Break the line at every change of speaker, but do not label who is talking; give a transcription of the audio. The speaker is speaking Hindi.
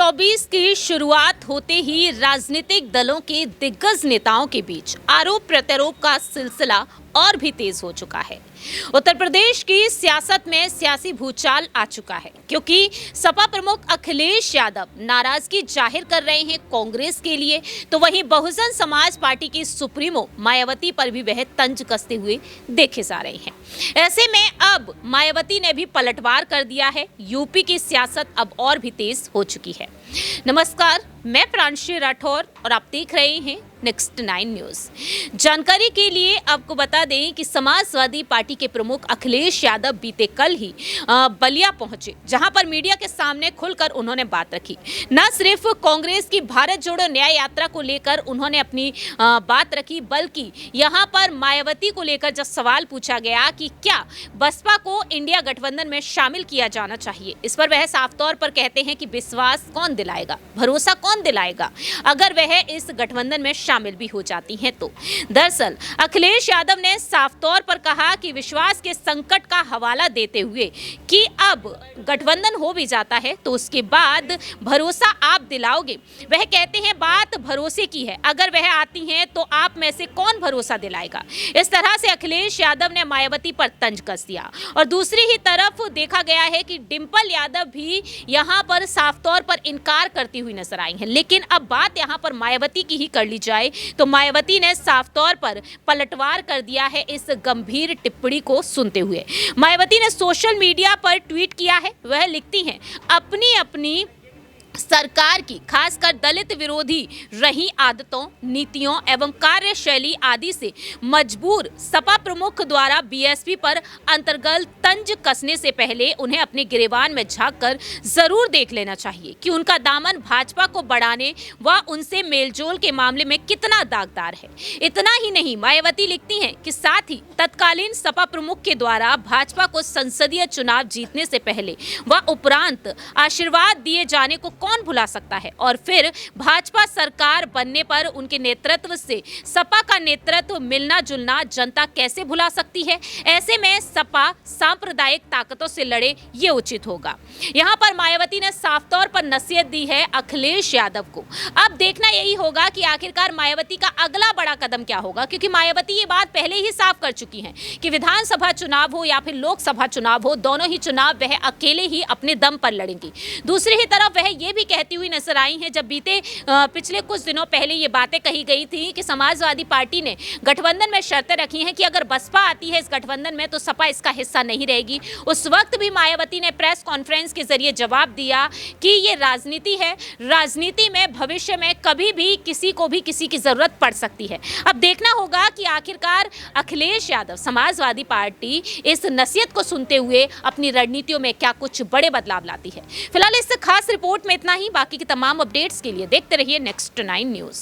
2024 की शुरुआत होते ही राजनीतिक दलों के दिग्गज नेताओं के बीच आरोप प्रत्यारोप का सिलसिला और भी तेज हो चुका है। उत्तर प्रदेश की सियासत में सियासी भूचाल आ चुका है, क्योंकि सपा प्रमुख अखिलेश यादव नाराजगी जाहिर कर रहे हैं कांग्रेस के लिए, तो वहीं बहुजन समाज पार्टी की सुप्रीमो मायावती पर भी वह तंज कसते हुए देखे जा रहे हैं। ऐसे में अब मायावती ने भी पलटवार कर दिया है। यूपी की सियासत अब और भी तेज हो चुकी है। नमस्कार, मैं प्रांशी राठौर और आप देख रहे हैं नेक्स्ट 9 न्यूज। जानकारी के लिए आपको बता दें कि समाजवादी पार्टी के प्रमुख अखिलेश यादव बीते कल ही बलिया पहुंचे, जहां पर मीडिया के सामने खुलकर उन्होंने बात रखी। न सिर्फ कांग्रेस की भारत जोड़ो न्याय यात्रा को लेकर उन्होंने अपनी बात रखी, बल्कि यहां पर मायावती को लेकर जब सवाल पूछा गया कि क्या बसपा को इंडिया गठबंधन में शामिल किया जाना चाहिए, इस पर वह साफ तौर पर कहते हैं कि विश्वास कौन दिलाएगा, भरोसा कौन दिलाएगा अगर वह इस गठबंधन में शामिल भी हो जाती हैं तो। दरअसल अखिलेश यादव ने साफ तौर पर कहा कि विश्वास के संकट का हवाला देते हुए कि अब गठबंधन हो भी जाता है तो उसके बाद भरोसा आप दिलाओगे। वह कहते हैं बात भरोसे की है, अगर वह आती हैं तो आप में से कौन भरोसा दिलाएगा। इस तरह से अखिलेश यादव ने मायावती पर तंज कस दिया। और दूसरी ही तरफ देखा गया है कि डिंपल यादव भी यहां पर साफ तौर पर इनकार करती हुई नजर आई हैं। लेकिन अब बात यहां पर मायावती की ही कर ली जाए तो मायावती ने साफ तौर पर पलटवार कर दिया है इस गंभीर टिप्पणी को सुनते हुए। मायावती ने सोशल मीडिया पर ट्वीट किया है। वह लिखती हैं, अपनी अपनी सरकार की खासकर दलित विरोधी रही आदतों, नीतियों एवं कार्यशैली आदि से मजबूर सपा प्रमुख द्वारा बीएसपी पर अंतर्गत तंज कसने से पहले उन्हें अपने गिरेबान में झांककर जरूर देख लेना चाहिए कि उनका दामन भाजपा को बढ़ाने व उनसे मेलजोल के मामले में कितना दागदार है। इतना ही नहीं, मायावती लिखती हैं कि साथ ही तत्कालीन सपा प्रमुख के द्वारा भाजपा को संसदीय चुनाव जीतने से पहले व उपरांत आशीर्वाद दिए जाने को कौन भुला सकता है, और फिर भाजपा सरकार बनने पर उनके नेतृत्व से सपा का नेतृत्व मिलना जुलना जनता कैसे भुला सकती है। ऐसे में सपा सांप्रदायिक ताकतों से लड़े, ये उचित होगा। यहां पर मायावती ने साफ तौर पर नसीहत दी है अखिलेश यादव को। अब देखना यही होगा कि आखिरकार मायावती का अगला बड़ा कदम क्या होगा, क्योंकि मायावती ये बात पहले ही साफ कर चुकी हैं कि विधानसभा चुनाव हो या फिर लोकसभा चुनाव हो, दोनों ही चुनाव वह अकेले ही अपने दम पर लड़ेंगी। दूसरी ही तरफ वह ये भी कहती हुई नजर आई हैं, जब बीते पिछले कुछ दिनों पहले ये बातें कही गई थी कि समाजवादी पार्टी ने गठबंधन में शर्तें रखी हैं कि अगर बसपा आती है इस गठबंधन में तो सपा इसका हिस्सा नहीं रहेगी। उस वक्त भी मायावती ने प्रेस कॉन्फ्रेंस के जरिए जवाब दिया कि ये राजनीति है, राजनीति में भविष्य में कभी भी किसी को भी किसी की जरूरत पड़ सकती है। अब देखना होगा कि आखिरकार अखिलेश यादव समाजवादी पार्टी इस नसीहत को सुनते हुए अपनी रणनीतियों में क्या कुछ बड़े बदलाव लाती है। फिलहाल इस खास रिपोर्ट में इतना ही। बाकी की तमाम अपडेट्स के लिए देखते रहिए नेक्स्ट 9 न्यूज।